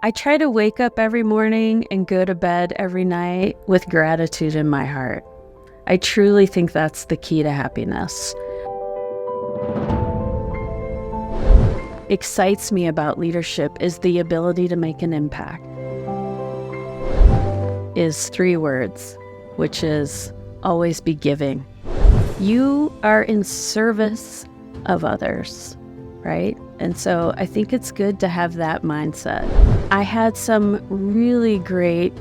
I try to wake up every morning and go to bed every night with gratitude in my heart. I truly think that's the key to happiness. Excites me about leadership is the ability to make an impact. Is 3 words, which is always be giving. You are in service of others, right? And so I think it's good to have that mindset. I had some really great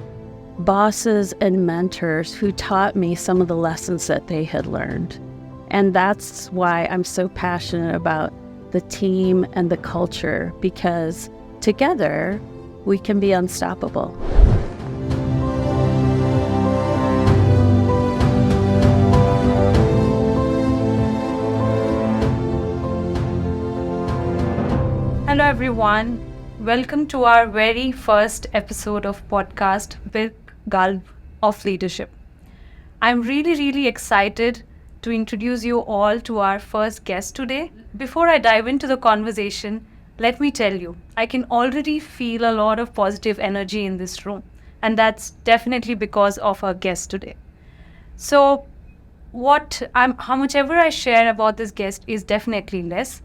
bosses and mentors who taught me some of the lessons that they had learned. And that's why I'm so passionate about the team and the culture, because together we can be unstoppable. Hello everyone, welcome to our very first episode of podcast with Gulp of Leadership. I'm really excited to introduce you all to our first guest today. Before I dive into the conversation, let me tell you, I can already feel a lot of positive energy in this room, and that's definitely because of our guest today. So how much ever I share about this guest is definitely less,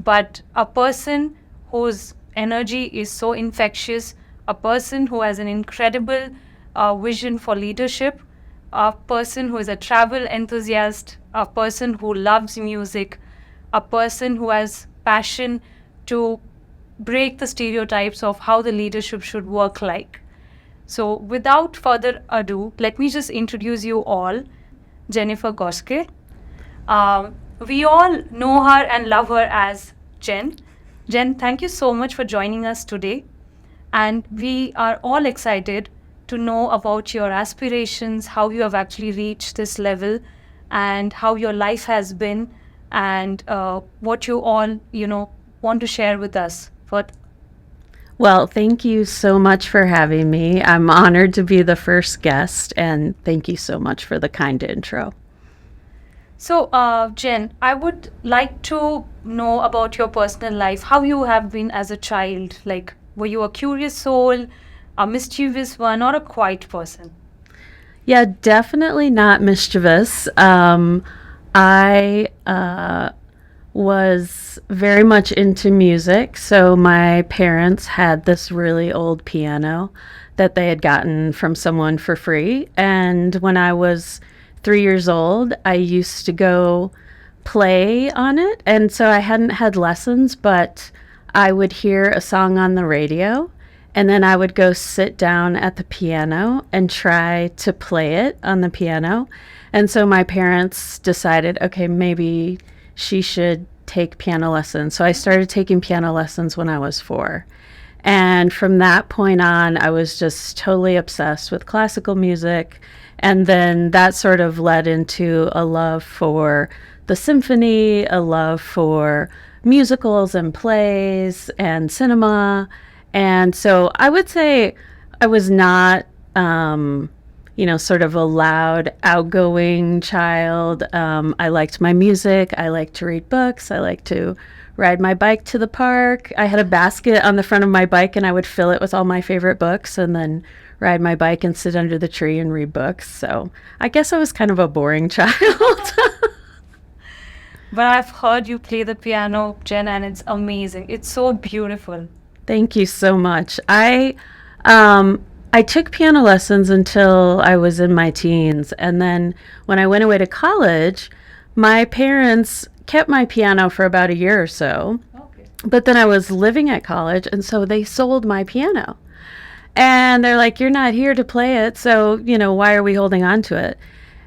but a person whose energy is so infectious, a person who has an incredible vision for leadership, a person who is a travel enthusiast, a person who loves music, a person who has passion to break the stereotypes of how the leadership should work like. So without further ado, let me just introduce you all, Jennifer Goschke. We all know her and love her as Jen. Jen, thank you so much for joining us today. And we are all excited to know about your aspirations, how you have actually reached this level, and how your life has been, and what you all, want to share with us. Well, thank you so much for having me. I'm honored to be the first guest, and thank you so much for the kind intro. So, Jen, I would like to know about your personal life, how you have been as a child. Like, were you a curious soul, a mischievous one, or a quiet person? Yeah, definitely not mischievous. I was very much into music. So my parents had this really old piano that they had gotten from someone for free. And when I was 3 years old, I used to go play on it. And so I hadn't had lessons, but I would hear a song on the radio. And then I would go sit down at the piano and try to play it on the piano. And so my parents decided, okay, maybe she should take piano lessons. So I started taking piano lessons when I was 4. And from that point on, I was just totally obsessed with classical music. And then that sort of led into a love for the symphony, a love for musicals and plays and cinema. And so I would say I was not, sort of a loud, outgoing child. I liked my music. I liked to read books. I liked to ride my bike to the park. I had a basket on the front of my bike, and I would fill it with all my favorite books and then ride my bike and sit under the tree and read books. So I guess I was kind of a boring child. But I've heard you play the piano, Jen, and it's amazing. It's so beautiful. Thank you so much. I took piano lessons until I was in my teens. And then when I went away to college, my parents kept my piano for about a year or so. Okay. But then I was living at college, and so they sold my piano. And they're like, you're not here to play it, so, why are we holding on to it?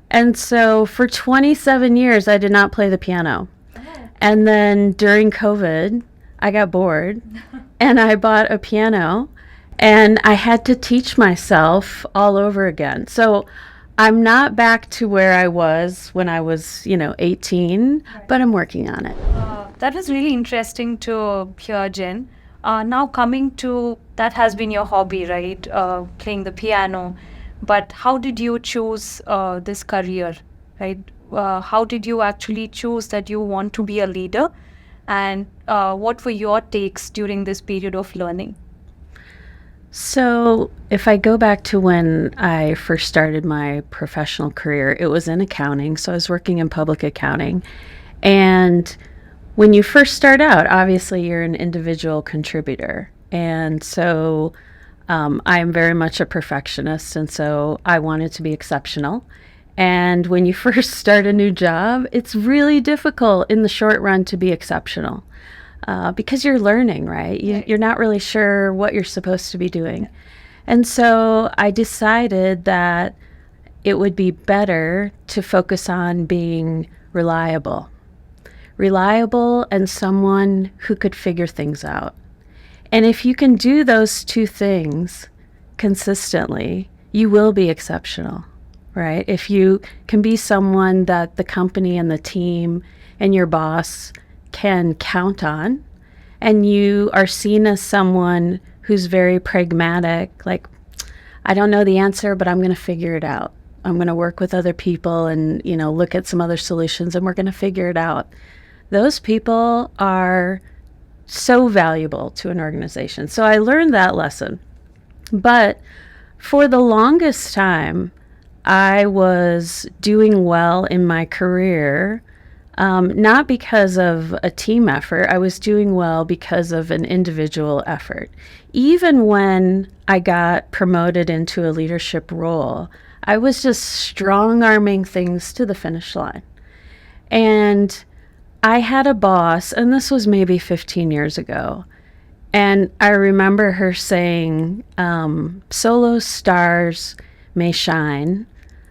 And so for 27 years, I did not play the piano. Oh. And then during COVID, I got bored, and I bought a piano, and I had to teach myself all over again. So I'm not back to where I was when I was, 18, but I'm working on it. That was really interesting to hear, Jen. Now coming to, that has been your hobby, right? Playing the piano. But how did you choose this career, right? How did you actually choose that you want to be a leader? And what were your takes during this period of learning? So, if I go back to when I first started my professional career, it was in accounting. So, I was working in public accounting. And when you first start out, obviously you're an individual contributor. And so I am very much a perfectionist. And so I wanted to be exceptional. And when you first start a new job, it's really difficult in the short run to be exceptional because you're learning, right? You're not really sure what you're supposed to be doing. And so I decided that it would be better to focus on being reliable. Reliable and someone who could figure things out. And if you can do those two things consistently, you will be exceptional, right? If you can be someone that the company and the team and your boss can count on, and you are seen as someone who's very pragmatic, like, I don't know the answer, but I'm going to figure it out. I'm going to work with other people and, look at some other solutions, and we're going to figure it out. Those people are so valuable to an organization. So I learned that lesson. But for the longest time, I was doing well in my career, not because of a team effort. I was doing well because of an individual effort. Even when I got promoted into a leadership role, I was just strong-arming things to the finish line. And I had a boss, and this was maybe 15 years ago, and I remember her saying, solo stars may shine,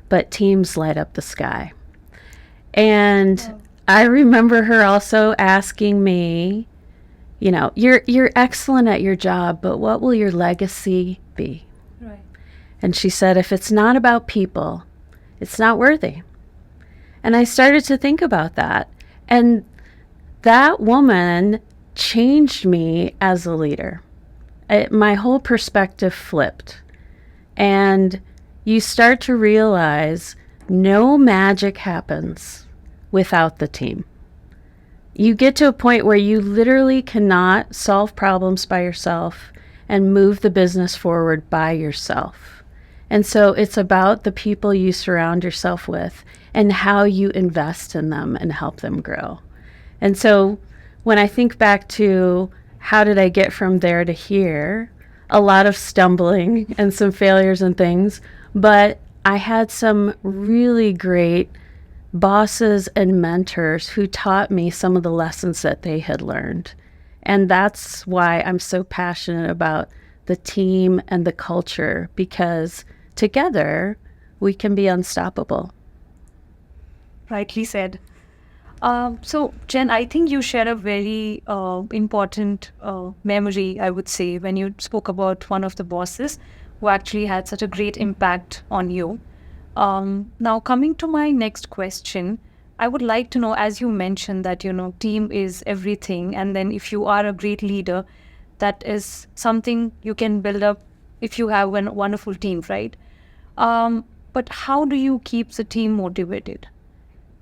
but teams light up the sky. And I remember her also asking me, you're excellent at your job, but what will your legacy be? Right. And she said, if it's not about people, it's not worthy. And I started to think about that. And that woman changed me as a leader. My whole perspective flipped. And you start to realize no magic happens without the team. You get to a point where you literally cannot solve problems by yourself and move the business forward by yourself. And so it's about the people you surround yourself with and how you invest in them and help them grow. And so when I think back to how did I get from there to here, a lot of stumbling and some failures and things, but I had some really great bosses and mentors who taught me some of the lessons that they had learned. And that's why I'm so passionate about the team and the culture, because together we can be unstoppable. Rightly said. So, Jen, I think you shared a very important memory, I would say, when you spoke about one of the bosses who actually had such a great impact on you. Now, coming to my next question, I would like to know, as you mentioned that, team is everything. And then if you are a great leader, that is something you can build up if you have a wonderful team, right? But how do you keep the team motivated?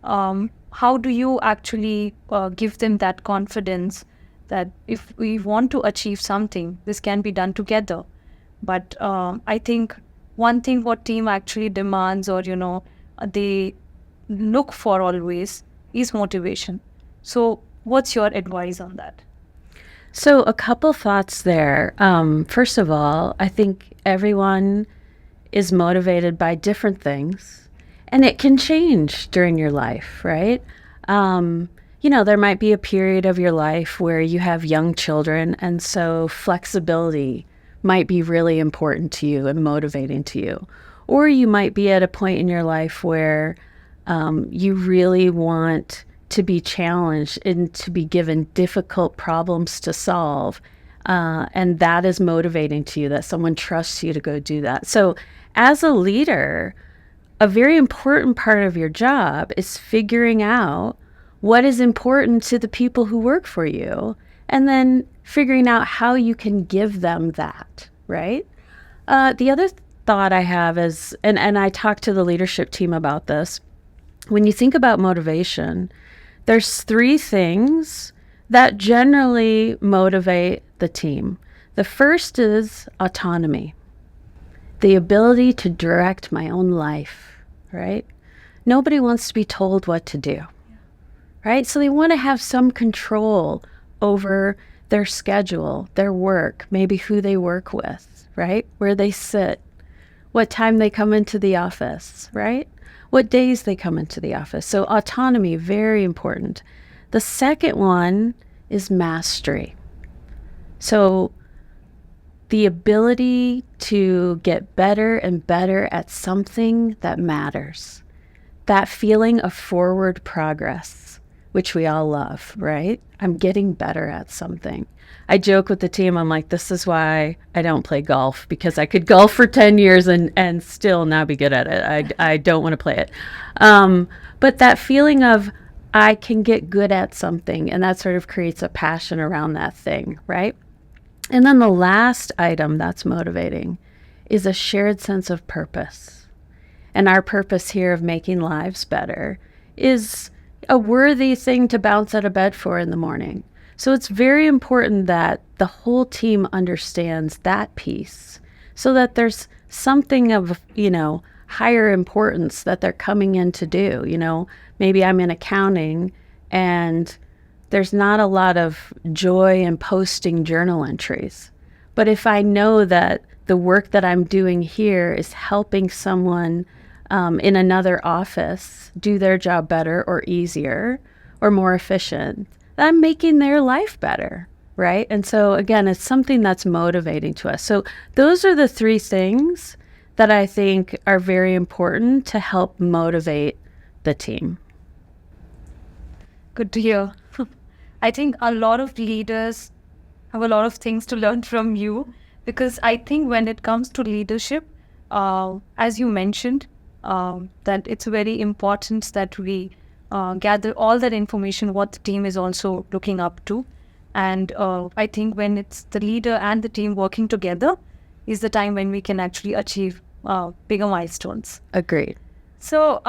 How do you actually give them that confidence that if we want to achieve something, this can be done together? But I think one thing what team actually demands, or, they look for always, is motivation. So what's your advice on that? So a couple thoughts there. First of all, I think everyone is motivated by different things. And it can change during your life, right? There might be a period of your life where you have young children, and so flexibility might be really important to you and motivating to you. Or you might be at a point in your life where you really want to be challenged and to be given difficult problems to solve. And that is motivating to you, that someone trusts you to go do that. So as a leader, a very important part of your job is figuring out what is important to the people who work for you, and then figuring out how you can give them that, right? The other thought I have is, and I talked to the leadership team about this, when you think about motivation, there's three things that generally motivate the team. The first is autonomy, the ability to direct my own life, right? Nobody wants to be told what to do, right? So they want to have some control over their schedule, their work, maybe who they work with, right? Where they sit, what time they come into the office, right? What days they come into the office. So autonomy, very important. The second one is mastery. So the ability to get better and better at something that matters. That feeling of forward progress, which we all love, right? I'm getting better at something. I joke with the team, I'm like, this is why I don't play golf, because I could golf for 10 years and still not be good at it. I don't want to play it. But that feeling of I can get good at something, and that sort of creates a passion around that thing, right? And then the last item that's motivating is a shared sense of purpose. And our purpose here of making lives better is a worthy thing to bounce out of bed for in the morning. So it's very important that the whole team understands that piece so that there's something of, higher importance that they're coming in to do. Maybe I'm in accounting and there's not a lot of joy in posting journal entries. But if I know that the work that I'm doing here is helping someone in another office do their job better or easier or more efficient, I'm making their life better, right? And so again, it's something that's motivating to us. So those are the three things that I think are very important to help motivate the team. Good to hear. I think a lot of leaders have a lot of things to learn from you, because I think when it comes to leadership, as you mentioned, that it's very important that we gather all that information, what the team is also looking up to. And I think when it's the leader and the team working together is the time when we can actually achieve bigger milestones. Agreed. So,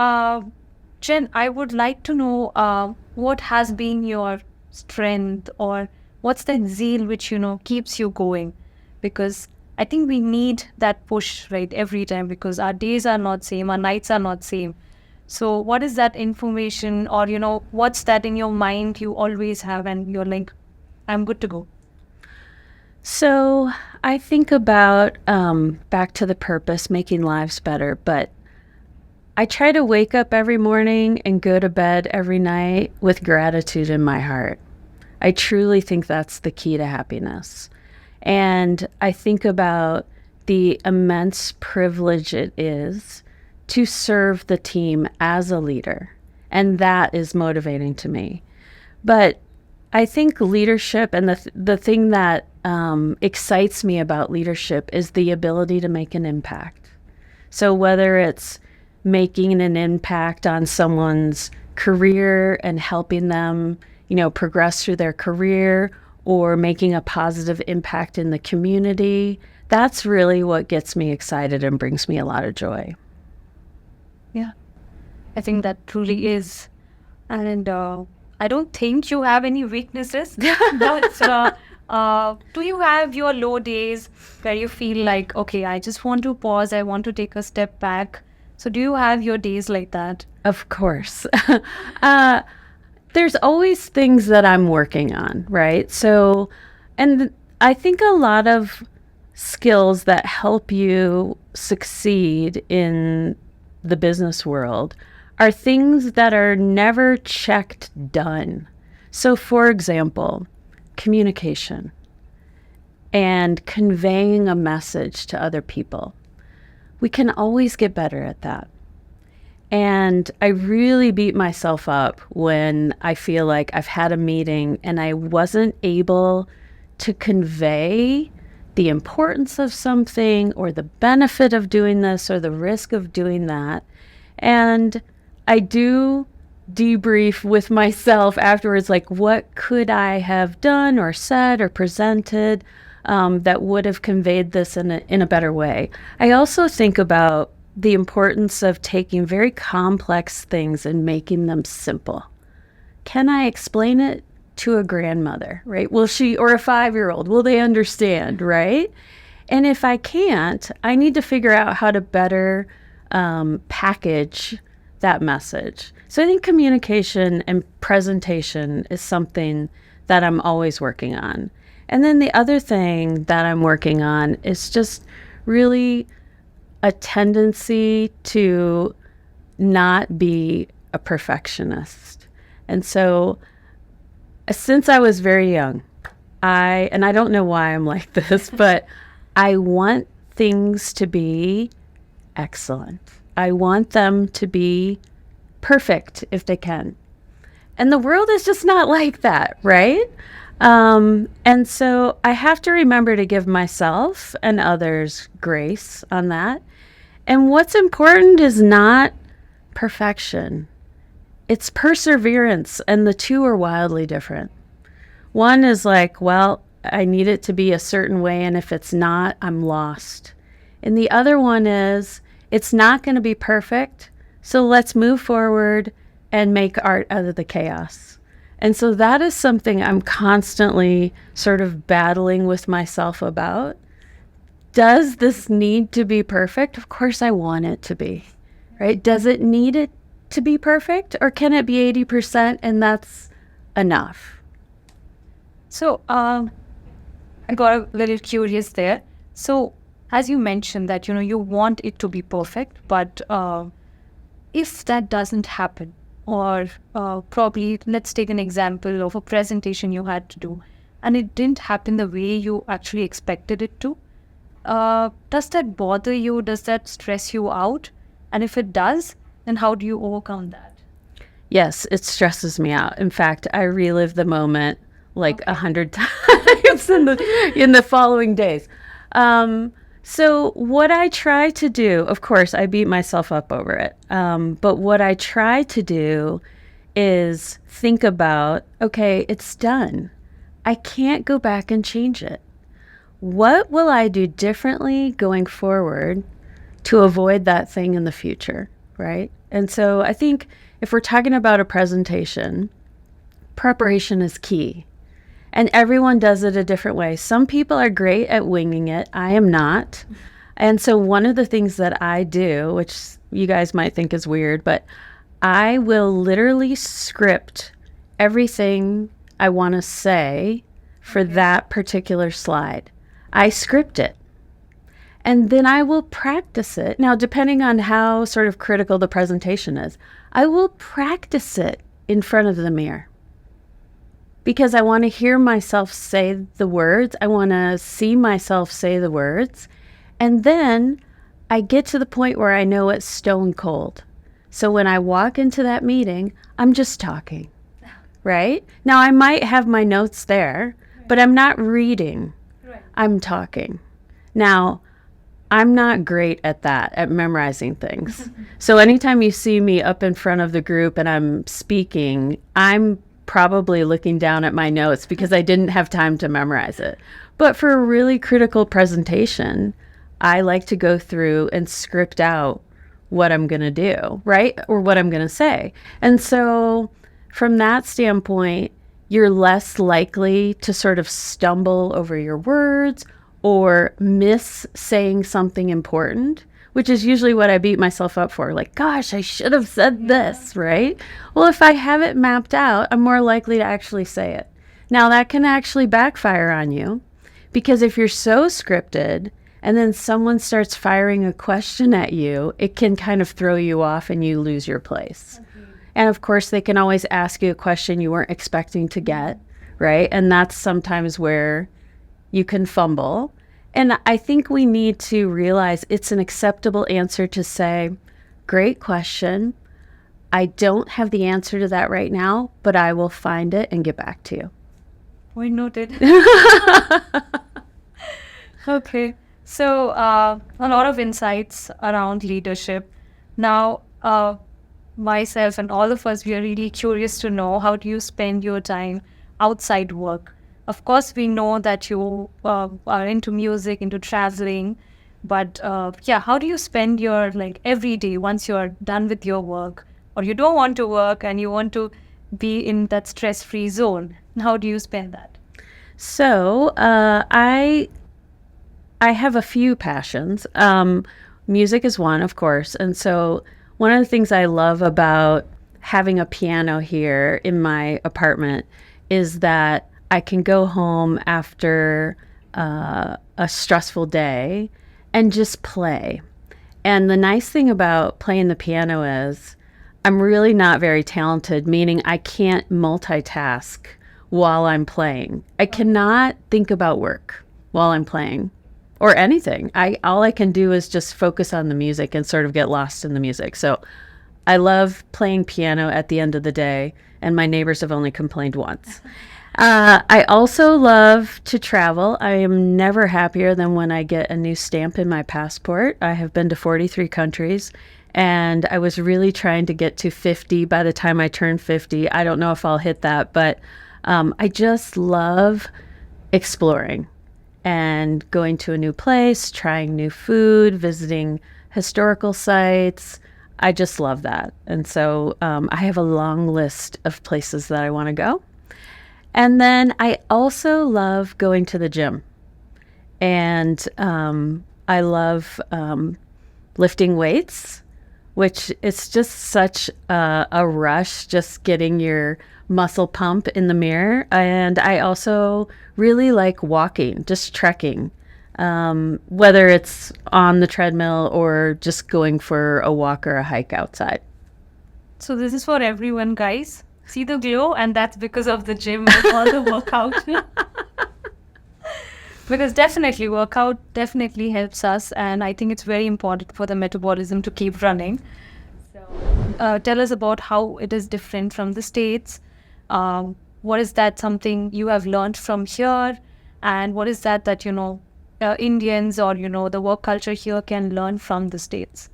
Jen, I would like to know what has been your strength, or what's that zeal which keeps you going, because I think we need that push, right, every time, because our days are not same, our nights are not same. So what is that information, or what's that in your mind you always have and you're like, I'm good to go? So I think about back to the purpose, making lives better, but I try to wake up every morning and go to bed every night with gratitude in my heart. I truly think that's the key to happiness. And I think about the immense privilege it is to serve the team as a leader. And that is motivating to me. But I think leadership, and the thing that excites me about leadership is the ability to make an impact. So whether it's making an impact on someone's career and helping them, progress through their career, or making a positive impact in the community, that's really what gets me excited and brings me a lot of joy. Yeah, I think that truly is. And I don't think you have any weaknesses. But do you have your low days where you feel like, okay, I just want to pause, I want to take a step back? So do you have your days like that? Of course. There's always things that I'm working on, right? So, and I think a lot of skills that help you succeed in the business world are things that are never checked done. So for example, communication and conveying a message to other people. We can always get better at that. And I really beat myself up when I feel like I've had a meeting and I wasn't able to convey the importance of something or the benefit of doing this or the risk of doing that. And I do debrief with myself afterwards, like what could I have done or said or presented that would have conveyed this in a better way. I also think about the importance of taking very complex things and making them simple. Can I explain it to a grandmother, right? Will she, or a 5-year-old, will they understand, right? And if I can't, I need to figure out how to better package that message. So I think communication and presentation is something that I'm always working on. And then the other thing that I'm working on is just really a tendency to not be a perfectionist. And so since I was very young, I don't know why I'm like this, but I want things to be excellent. I want them to be perfect if they can. And the world is just not like that, right? And so I have to remember to give myself and others grace on that. And what's important is not perfection. It's perseverance, and the two are wildly different. One is like, well, I need it to be a certain way, and if it's not, I'm lost. And the other one is, it's not going to be perfect, so let's move forward and make art out of the chaos. And so that is something I'm constantly sort of battling with myself about. Does this need to be perfect? Of course I want it to be, right? Does it need it to be perfect, or can it be 80% and that's enough? So I got a little curious there. So as you mentioned that, you want it to be perfect, but if that doesn't happen, or probably let's take an example of a presentation you had to do and it didn't happen the way you actually expected it to, does that bother you? Does that stress you out? And if it does, then how do you overcome that? Yes, it stresses me out. In fact, I relive the moment like 100 times in the following days. So what I try to do, of course, I beat myself up over it. But what I try to do is think about, okay, it's done. I can't go back and change it. What will I do differently going forward to avoid that thing in the future, right? And so I think if we're talking about a presentation, preparation is key. And everyone does it a different way. Some people are great at winging it. I am not. And so one of the things that I do, which you guys might think is weird, but I will literally script everything I want to say for that particular slide. I script it. And then I will practice it. Now, depending on how sort of critical the presentation is, I will practice it in front of the mirror. Because I want to hear myself say the words. I want to see myself say the words. And then I get to the point where I know it's stone cold. So when I walk into that meeting, I'm just talking, right? Now, I might have my notes there, but I'm not reading. I'm talking. Now, I'm not great at that, at memorizing things. So anytime you see me up in front of the group and I'm speaking, I'm probably looking down at my notes because I didn't have time to memorize it. But for a really critical presentation, I like to go through and script out what I'm going to do, right? Or what I'm going to say. And so from that standpoint, you're less likely to sort of stumble over your words or miss saying something important, which is usually what I beat myself up for. Like, gosh, I should have said this, right? Well, if I have it mapped out, I'm more likely to actually say it. Now, that can actually backfire on you because if you're so scripted and then someone starts firing a question at you, it can kind of throw you off and you lose your place. Okay. And of course, they can always ask you a question you weren't expecting to get, right? And that's sometimes where you can fumble. And I think we need to realize it's an acceptable answer to say, great question. I don't have the answer to that right now, but I will find it and get back to you. Point noted. Okay. So a lot of insights around leadership. Now, myself and all of us, we are really curious to know, how do you spend your time outside work? Of course, we know that you are into music, into traveling, but how do you spend your every day once you're done with your work, or you don't want to work and you want to be in that stress-free zone? How do you spend that? So I have a few passions. Music is one, of course. And so one of the things I love about having a piano here in my apartment is that I can go home after a stressful day and just play. And the nice thing about playing the piano is I'm really not very talented, meaning I can't multitask while I'm playing. I cannot think about work while I'm playing or anything. I all I can do is just focus on the music and sort of get lost in the music. So I love playing piano at the end of the day, and my neighbors have only complained once. I also love to travel. I am never happier than when I get a new stamp in my passport. I have been to 43 countries, and I was really trying to get to 50 by the time I turn 50. I don't know if I'll hit that, but I just love exploring and going to a new place, trying new food, visiting historical sites. I just love that. And so I have a long list of places that I want to go. And then I also love going to the gym. And I love lifting weights, which it's just such a rush, just getting your muscle pump in the mirror. And I also really like walking, just trekking, whether it's on the treadmill or just going for a walk or a hike outside. So this is for everyone, guys. See the glow, and that's because of the gym and all the workout. Because definitely workout definitely helps us, and I think it's very important for the metabolism to keep running. So tell us about how it is different from the States. What is that something you have learned from here, and what is that Indians or the work culture here can learn from the States?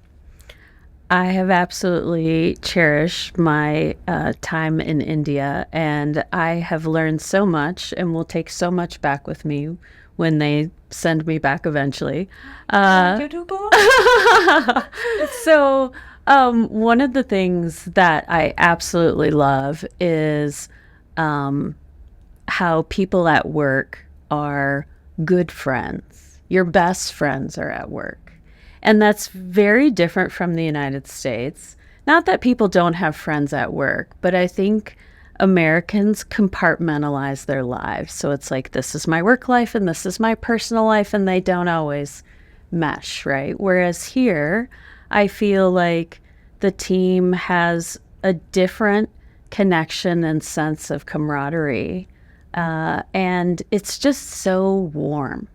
I have absolutely cherished my time in India, and I have learned so much and will take so much back with me when they send me back eventually. So one of the things that I absolutely love is how people at work are good friends. Your best friends are at work. And that's very different from the United States. Not that people don't have friends at work, but I think Americans compartmentalize their lives. So it's like, this is my work life and this is my personal life, and they don't always mesh, right? Whereas here, I feel like the team has a different connection and sense of camaraderie. And it's just so warm.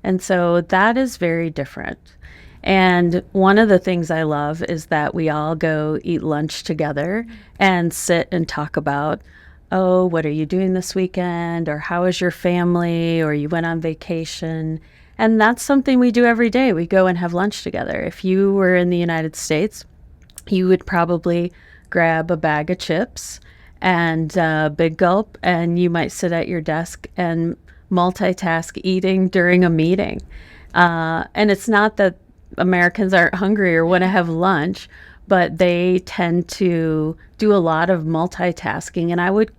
And so that is very different. And one of the things I love is that we all go eat lunch together and sit and talk about, oh, what are you doing this weekend? Or how is your family? Or you went on vacation. And that's something we do every day. We go and have lunch together. If you were in the United States, you would probably grab a bag of chips and a big gulp, and you might sit at your desk and multitask eating during a meeting. And it's not that Americans aren't hungry or want to have lunch, but they tend to do a lot of multitasking. And I would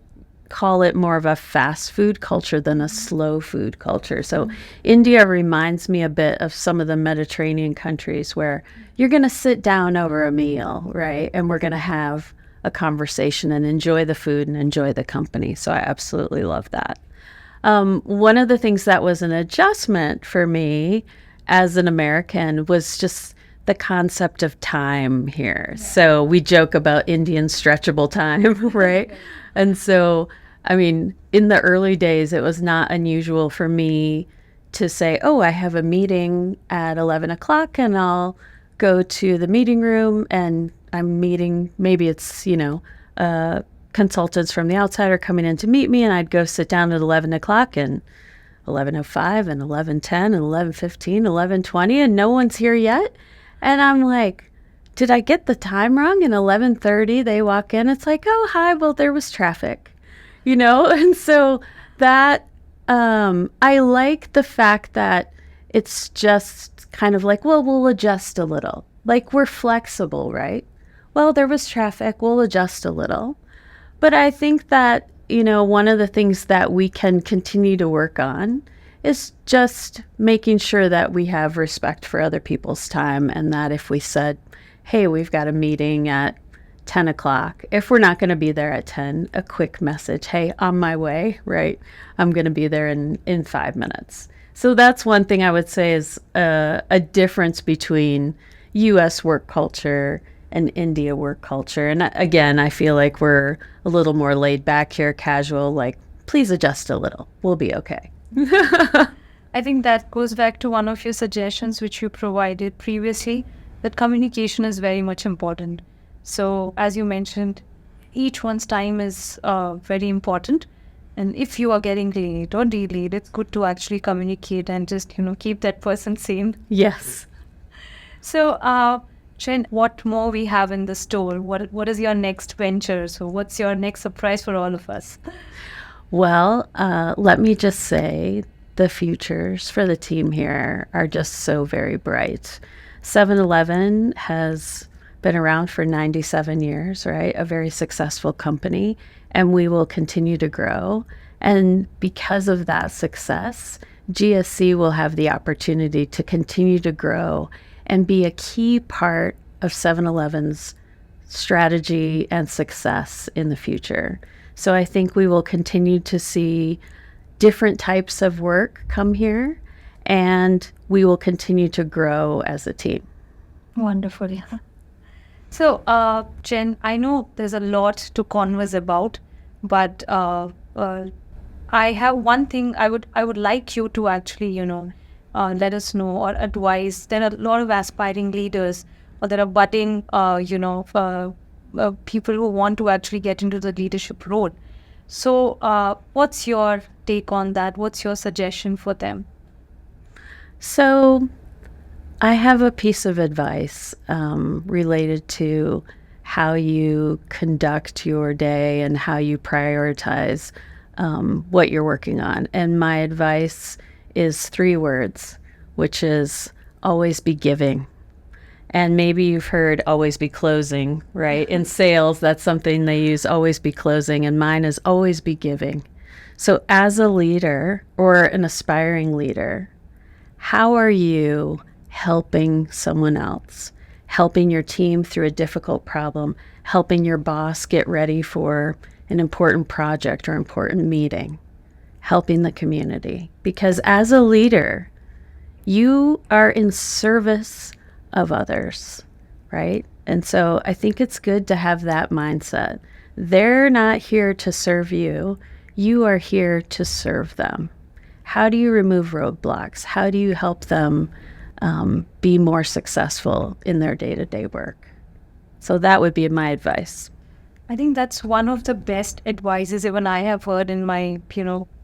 call it more of a fast food culture than a slow food culture. So India reminds me a bit of some of the Mediterranean countries where you're going to sit down over a meal, right? And we're going to have a conversation and enjoy the food and enjoy the company. So I absolutely love that. One of the things that was an adjustment for me as an American was just the concept of time here. Yeah. So we joke about Indian stretchable time, right? And so, I mean, in the early days, it was not unusual for me to say, oh, I have a meeting at 11 o'clock and I'll go to the meeting room and I'm meeting, maybe it's, consultants from the outside are coming in to meet me, and I'd go sit down at 11 o'clock and 11:05 and 11:10 and 11:15, 11:20, and no one's here yet. And I'm like, did I get the time wrong? And 11:30, they walk in. It's like, oh, hi, well, there was traffic, And so that, I like the fact that it's just kind of like, well, we'll adjust a little. Like, we're flexible, right? Well, there was traffic. We'll adjust a little. But I think that one of the things that we can continue to work on is just making sure that we have respect for other people's time, and that if we said, hey, we've got a meeting at 10 o'clock, if we're not going to be there at 10, a quick message, hey, on my way, right? I'm going to be there in 5 minutes. So that's one thing I would say is a difference between U.S. work culture and India work culture. And again, I feel like we're a little more laid back here, casual, like, please adjust a little. We'll be okay. I think that goes back to one of your suggestions which you provided previously, that communication is very much important. So as you mentioned, each one's time is very important. And if you are getting late or delayed, it's good to actually communicate and just, keep that person sane. Yes. So, Jen, what more we have in the store? What is your next venture? So what's your next surprise for all of us? Well, let me just say the futures for the team here are just so very bright. 7-Eleven has been around for 97 years, right? A very successful company, and we will continue to grow. And because of that success, GSC will have the opportunity to continue to grow and be a key part of 7-Eleven's strategy and success in the future. So I think we will continue to see different types of work come here, and we will continue to grow as a team. Wonderful. Yeah. So, Jen, I know there's a lot to converse about, but I have one thing I would like you to actually, let us know or advise. There are a lot of aspiring leaders, or there are budding, people who want to actually get into the leadership role. So, what's your take on that? What's your suggestion for them? So, I have a piece of advice related to how you conduct your day and how you prioritize what you're working on. And my advice is 3 words, which is always be giving. And maybe you've heard always be closing, right? In sales, that's something they use, always be closing. And mine is always be giving. So as a leader or an aspiring leader, how are you helping someone else, helping your team through a difficult problem, helping your boss get ready for an important project or important meeting, helping the community? Because as a leader, you are in service of others, right? And so I think it's good to have that mindset. They're not here to serve you. You are here to serve them. How do you remove roadblocks? How do you help them be more successful in their day-to-day work? So that would be my advice. I think that's one of the best advices even I have heard in my,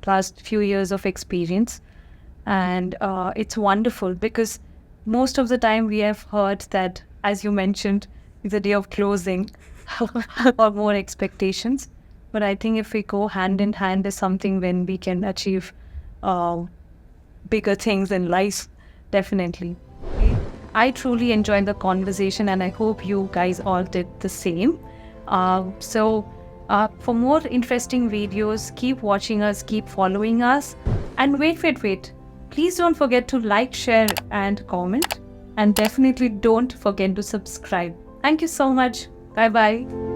last few years of experience. And it's wonderful because most of the time we have heard that, as you mentioned, it's a day of closing or more expectations. But I think if we go hand in hand is something when we can achieve bigger things in life, definitely. I truly enjoyed the conversation and I hope you guys all did the same. So for more interesting videos, keep watching us, keep following us. And wait. Please don't forget to like, share and comment. And definitely don't forget to subscribe. Thank you so much. Bye-bye.